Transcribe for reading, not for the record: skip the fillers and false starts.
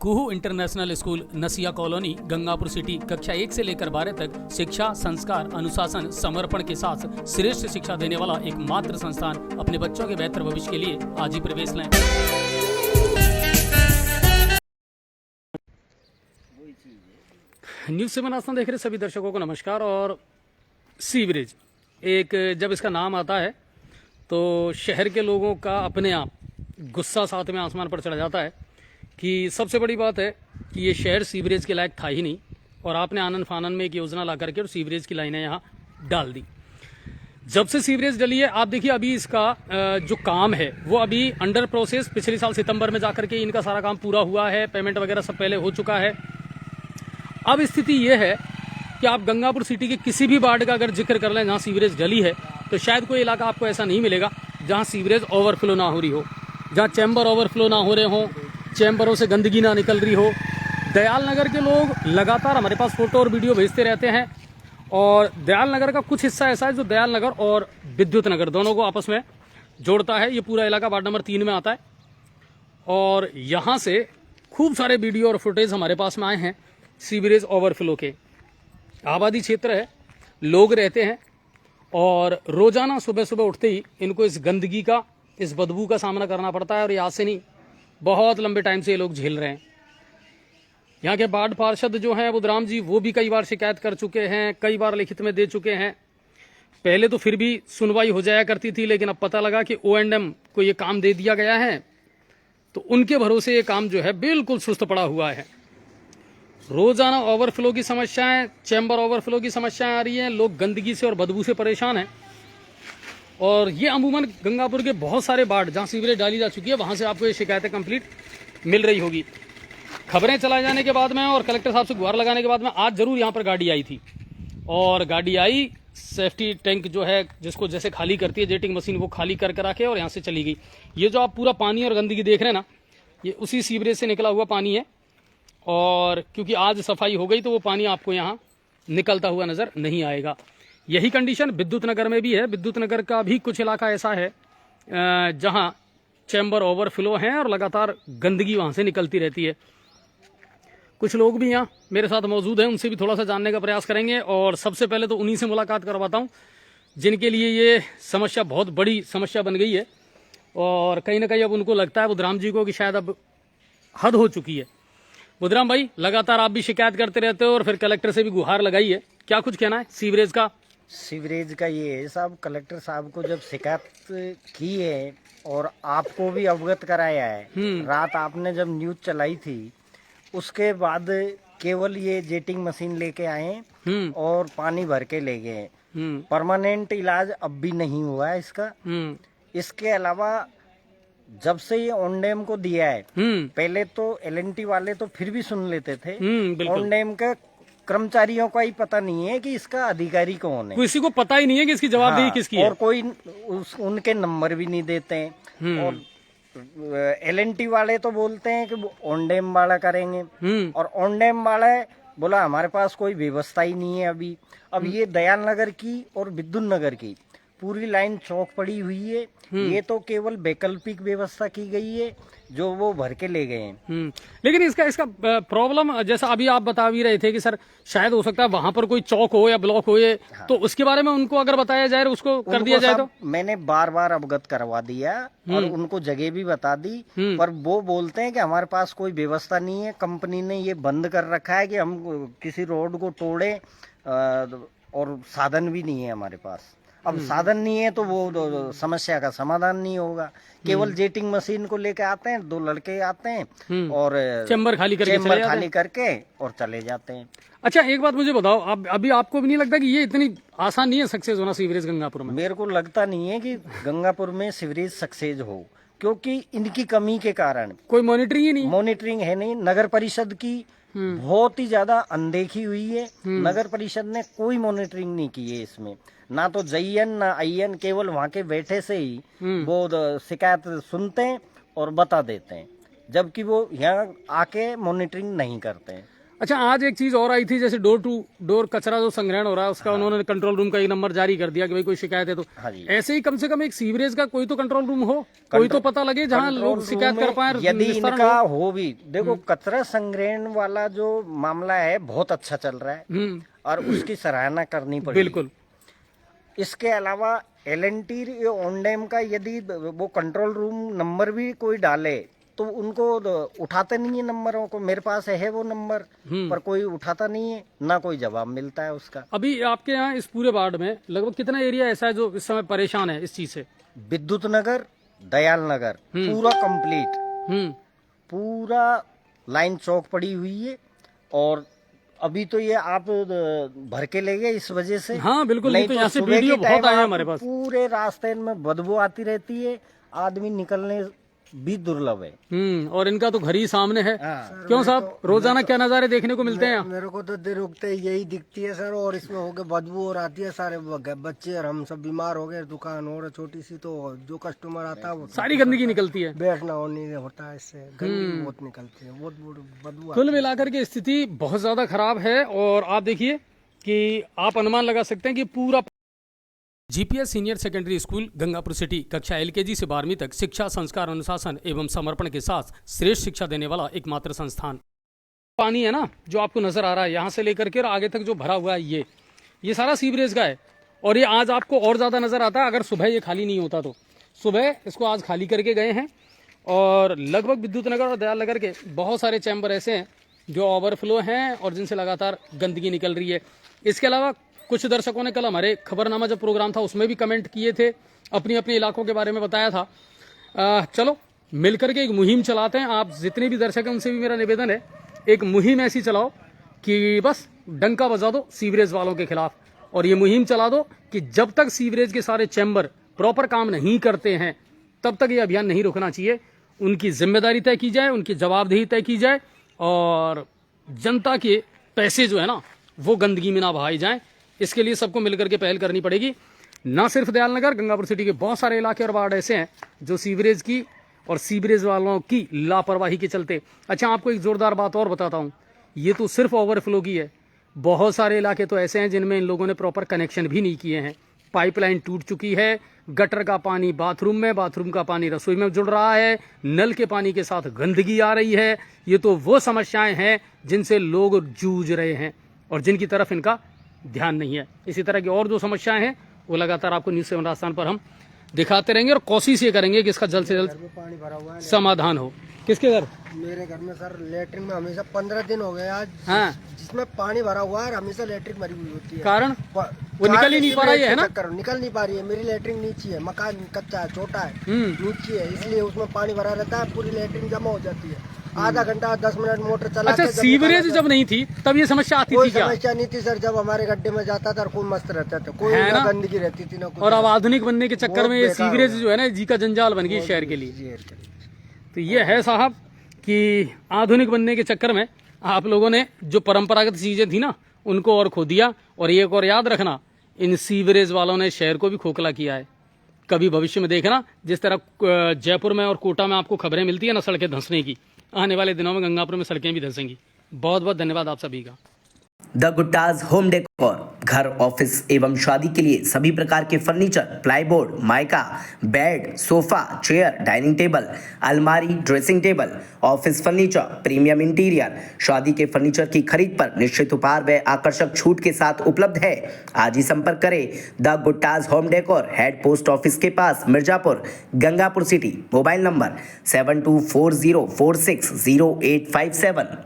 कुहू international school नसिया colony Gangapur city कक्षा 1 से लेकर 12 तक शिक्षा, संस्कार, अनुशासन, समर्पण के साथ श्रेष्ठ शिक्षा देने वाला एकमात्र संस्थान। अपने बच्चों के बेहतर भविष्य के लिए आज ही प्रवेश लें। न्यूज़ 7 आस्था देख रहे सभी दर्शकों को नमस्कार। और सीवरेज जब इसका नाम आता है तो शहर के लोगों का अपने आप गुस्सा साथ में आसमान पर चढ़ जाता है कि सबसे बड़ी बात है कि ये शहर सीवरेज के लायक था ही नहीं और आपने आनन फानन में एक योजना ला करके और सीवरेज की लाइनें यहाँ डाल दी। जब से सीवरेज डली है आप देखिए अभी इसका जो काम है वो अभी अंडर प्रोसेस, पिछले साल सितंबर में जाकर के इनका सारा काम पूरा हुआ है, पेमेंट वगैरह सब पहले हो चुका है। अब स्थिति ये है कि आप गंगापुर सिटी के किसी भी वार्ड का अगर जिक्र कर लें जहाँ सीवरेज डली है तो शायद कोई इलाका आपको ऐसा नहीं मिलेगा जहाँ सीवरेज ओवरफ्लो ना हो रही हो, जहाँ चैम्बर ओवरफ्लो ना हो रहे हों, चैम्बरों से गंदगी ना निकल रही हो। दयाल नगर के लोग लगातार हमारे पास फोटो और वीडियो भेजते रहते हैं और दयाल नगर का कुछ हिस्सा ऐसा है जो दयाल नगर और विद्युत नगर दोनों को आपस में जोड़ता है। ये पूरा इलाका वार्ड नंबर 3 में आता है और यहाँ से खूब सारे वीडियो और फुटेज हमारे पास में आए हैं सीवरेज ओवरफ्लो के। आबादी क्षेत्र है, लोग रहते हैं और रोजाना सुबह सुबह उठते ही इनको इस गंदगी का, इस बदबू का सामना करना पड़ता है और यहाँ से नहीं बहुत लंबे टाइम से ये लोग झेल रहे हैं। यहाँ के वार्ड पार्षद जो हैं बुधराम जी वो भी कई बार शिकायत कर चुके हैं, कई बार लिखित में दे चुके हैं। पहले तो फिर भी सुनवाई हो जाया करती थी लेकिन अब पता लगा कि O&M को ये काम दे दिया गया है तो उनके भरोसे ये काम जो है बिल्कुल सुस्त पड़ा हुआ है। रोजाना ओवरफ्लो की समस्याएं, चैम्बर ओवरफ्लो की समस्याएं आ रही हैं, लोग गंदगी से और बदबू से परेशान हैं। और ये अमूमन गंगापुर के बहुत सारे वार्ड जहाँ सीवरेज डाली जा चुकी है वहाँ से आपको ये शिकायतें कंप्लीट मिल रही होगी। खबरें चलाए जाने के बाद में और कलेक्टर साहब से गुहार लगाने के बाद में आज जरूर यहाँ पर गाड़ी आई थी और गाड़ी आई, सेफ्टी टैंक जो है जिसको जैसे खाली करती है जेटिंग मशीन वो खाली कर रखे और यहाँ से चली गई। ये जो आप पूरा पानी और गंदगी देख रहे हैं ना ये उसी सीवरेज से निकला हुआ पानी है और क्योंकि आज सफाई हो गई तो वो पानी आपको यहाँ निकलता हुआ नजर नहीं आएगा। यही कंडीशन विद्युत नगर में भी है। विद्युत नगर का भी कुछ इलाका ऐसा है जहां चैम्बर ओवरफ्लो हैं और लगातार गंदगी वहां से निकलती रहती है। कुछ लोग भी यहाँ मेरे साथ मौजूद हैं, उनसे भी थोड़ा सा जानने का प्रयास करेंगे और सबसे पहले तो उन्हीं से मुलाकात करवाता हूँ जिनके लिए ये समस्या बहुत बड़ी समस्या बन गई है और कहीं ना कहीं अब उनको लगता है बुधराम जी को कि शायद अब हद हो चुकी है। बुधराम भाई, लगातार आप भी शिकायत करते रहते हो और फिर कलेक्टर से भी गुहार लगाई है, क्या कुछ कहना है सीवरेज का? सीवरेज का ये है साहब, कलेक्टर साहब को जब शिकायत की है और आपको भी अवगत कराया है, रात आपने जब न्यूज चलाई थी उसके बाद केवल ये जेटिंग मशीन लेके आए और पानी भर के ले गए। परमानेंट इलाज अब भी नहीं हुआ है इसका। इसके अलावा जब से ये O&M को दिया है, पहले तो L&T वाले तो फिर भी सुन लेते थे, O&M का कर्मचारियों का ही पता नहीं है कि इसका अधिकारी कौन है, किसी को पता ही नहीं है कि इसकी जवाबदेही किसकी है और कोई उनके नंबर भी नहीं देते हैं। और L&T वाले तो बोलते हैं कि वो O&M वाला करेंगे और O&M वाला बोला हमारे पास कोई व्यवस्था ही नहीं है अभी। अब ये दयाल नगर की और विद्युत नगर की पूरी लाइन चौक पड़ी हुई है, ये तो केवल वैकल्पिक व्यवस्था की गई है जो वो भर के ले गए हैं। लेकिन इसका प्रॉब्लम जैसा अभी आप बता भी रहे थे कि सर शायद हो सकता है वहां पर कोई चौक हो या ब्लॉक हो ये तो उसके बारे में उनको अगर बताया जाए उसको कर दिया जाए तो मैंने बार बार अवगत करवा दिया और उनको जगह भी बता दी, पर वो बोलते हैं कि हमारे पास कोई व्यवस्था नहीं है, कंपनी ने ये बंद कर रखा है कि हम किसी रोड को तोड़े और साधन भी नहीं है हमारे पास। अब साधन नहीं है तो वो समस्या का समाधान नहीं होगा। केवल जेटिंग मशीन को लेके आते हैं, 2 लड़के आते हैं और चैम्बर खाली करके और चले जाते हैं। अच्छा एक बात मुझे बताओ, अभी आपको भी नहीं लगता कि ये इतनी आसान नहीं है सक्सेस होना सीवरेज गंगापुर में? मेरे को लगता नहीं है कि गंगापुर में सीवरेज सक्सेस हो क्योंकि इनकी कमी के कारण कोई मॉनिटरिंग है नहीं। नगर परिषद की बहुत ही ज्यादा अनदेखी हुई है। नगर परिषद ने कोई मॉनिटरिंग नहीं की है इसमें, ना तो जईएन ना आईएन, केवल वहाँ के बैठे से ही वो शिकायत सुनते हैं और बता देते हैं, जबकि वो यहाँ आके मॉनिटरिंग नहीं करते हैं। अच्छा, आज एक चीज और आई थी, जैसे डोर टू डोर कचरा जो संग्रहण हो रहा है उसका उन्होंने कंट्रोल रूम का एक नंबर जारी कर दिया कि भाई कोई शिकायत है तो हाँ जी। ऐसे ही कम से कम एक सीवरेज का कोई तो कंट्रोल रूम हो, कोई तो पता लगे जहाँ लोग शिकायत कर पाए। यदि इनका हो भी, देखो कचरा संग्रहण वाला जो मामला है बहुत अच्छा चल रहा है और उसकी सराहना करनी पड़ेगी। बिल्कुल। इसके अलावा एल&टी ओनडैम का यदि वो कंट्रोल रूम नंबर भी कोई डाले तो उनको उठाते नहीं है नंबरों को। मेरे पास है वो नंबर, पर कोई उठाता नहीं है, ना कोई जवाब मिलता है उसका। अभी आपके यहाँ इस पूरे वार्ड में लगभग कितना एरिया ऐसा है जो इस समय परेशान है इस चीज से? विद्युत नगर, दयाल नगर पूरा कंप्लीट, पूरा लाइन चौक पड़ी हुई है। और अभी तो ये आप भर के ले गए इस वजह से। हाँ बिल्कुल, नहीं तो तो यहाँ से सुबह वीडियो के बहुत टाइम आए हैं आप हमारे पास। पूरे रास्ते में बदबू आती रहती है, आदमी निकलने भी दुर्लभ है। और इनका तो घर ही सामने है। हाँ। क्यों साहब, रोजाना क्या नजारे देखने को मिलते हैं यहाँ? मेरे को तो देर उगते यही दिखती है सर, और इसमें होके बदबू और आती है। सारे बच्चे और हम सब बीमार हो गए, दुकान और छोटी सी, तो जो कस्टमर आता है वो सारी गंदगी निकलती है, बैठना और नहीं होता है, इससे गंदगी बहुत निकलती है, बहुत बदबू कुल मिलाकर के स्थिति बहुत ज्यादा खराब है। और आप देखिए कि आप अनुमान लगा सकते हैं कि पूरा GPS senior secondary school Gangapur city कक्षा एलकेजी से 12वीं तक शिक्षा, संस्कार, अनुशासन एवं समर्पण के साथ श्रेष्ठ शिक्षा देने वाला एकमात्र संस्थान। पानी है ना जो आपको नजर आ रहा है, यहाँ से लेकर के और आगे तक जो भरा हुआ है ये सारा सीवरेज का है। और ये आज आपको और ज्यादा नजर आता है अगर सुबह ये खाली नहीं होता तो। सुबह इसको आज खाली करके गए हैं और लगभग विद्युत नगर और दयाल नगर के बहुत सारे चैम्बर ऐसे हैं जो ओवरफ्लो हैं और जिनसे लगातार गंदगी निकल रही है। इसके अलावा कुछ दर्शकों ने कल हमारे खबरनामा जब प्रोग्राम था उसमें भी कमेंट किए थे, अपनी अपने इलाकों के बारे में बताया था। चलो मिलकर के एक मुहिम चलाते हैं। आप जितने भी दर्शक हैं उनसे भी मेरा निवेदन है, एक मुहिम ऐसी चलाओ कि बस डंका बजा दो सीवरेज वालों के खिलाफ। और ये मुहिम चला दो कि जब तक सीवरेज के सारे चैम्बर प्रॉपर काम नहीं करते हैं तब तक ये अभियान नहीं रुकना चाहिए। उनकी जिम्मेदारी तय की जाए, उनकी जवाबदेही तय की जाए और जनता के पैसे जो है ना वो गंदगी में ना बहाए जाएं। इसके लिए सबको मिलकर के पहल करनी पड़ेगी। ना सिर्फ दयाल नगर, गंगापुर सिटी के बहुत सारे इलाके और वार्ड ऐसे हैं जो सीवरेज की और सीवरेज वालों की लापरवाही के चलते। अच्छा, आपको एक जोरदार बात और बताता हूँ, ये तो सिर्फ ओवरफ्लो की है, बहुत सारे इलाके तो ऐसे हैं जिनमें इन लोगों ने प्रॉपर कनेक्शन भी नहीं किए हैं। पाइपलाइन टूट चुकी है, गटर का पानी बाथरूम में, बाथरूम का पानी रसोई में जुड़ रहा है, नल के पानी के साथ गंदगी आ रही है। ये तो वो समस्याएं हैं जिनसे लोग जूझ रहे हैं और जिनकी तरफ इनका ध्यान नहीं है। इसी तरह की और जो समस्याएं हैं वो लगातार आपको न्यूज़ 7 राजस्थान पर हम दिखाते रहेंगे और कोशिश ये करेंगे कि इसका जल्द से जल्द पानी भरा हुआ है। समाधान हो। किसके घर? मेरे घर में सर लेटरिन में हमेशा 15 दिन हो गए आज, हाँ, जिसमें पानी भरा हुआ है, हमेशा लेटरिन भरी हुई होती है। कारण वो निकल ही नहीं पा रही है ना, निकल नहीं पा रही है। मेरी लेटरिन नीचे है, मकान कच्चा है, छोटा है, नीचे है, इसलिए उसमें पानी भरा रहता है, पूरी लेटरिन जमा हो जाती है। आधा घंटा 10 मिनट मोटर चला। अच्छा, सीवरेज जब नहीं थी तब ये समस्या आती थी क्या? समस्या नहीं थी सर, जब हमारे गड्ढे में जाता था खूब मस्त रहता था, कोई ना गंदगी रहती थी ना कुछ। और अब आधुनिक बनने के चक्कर में ये सीवरेज जो है ना जी का जंजाल बन गई शहर के लिए। तो ये है साहब कि आधुनिक बनने के चक्कर में आप लोगों ने जो परंपरागत चीजें थी ना उनको और खो दिया। और एक और याद रखना, इन सीवरेज वालों ने शहर को भी खोखला किया है। कभी भविष्य में देखना जिस तरह जयपुर में और कोटा में आपको खबरें मिलती है ना सड़कें धंसने की, आने वाले दिनों में गंगापुर में सड़कें भी धंसेंगी। बहुत बहुत धन्यवाद आप सभी का। द गुट्टाज होम डेकोर, घर, ऑफिस एवं शादी के लिए सभी प्रकार के furniture, plyboard, mica, bed, sofa, chair, dining table, अलमारी, dressing table, office furniture, premium interior, शादी के फर्नीचर की खरीद पर निश्चित उपहार व आकर्षक छूट के साथ उपलब्ध है। आज ही संपर्क करें the Guttas home decor, head post office के पास, Mirzapur, Gangapur city. Mobile number 7240460857।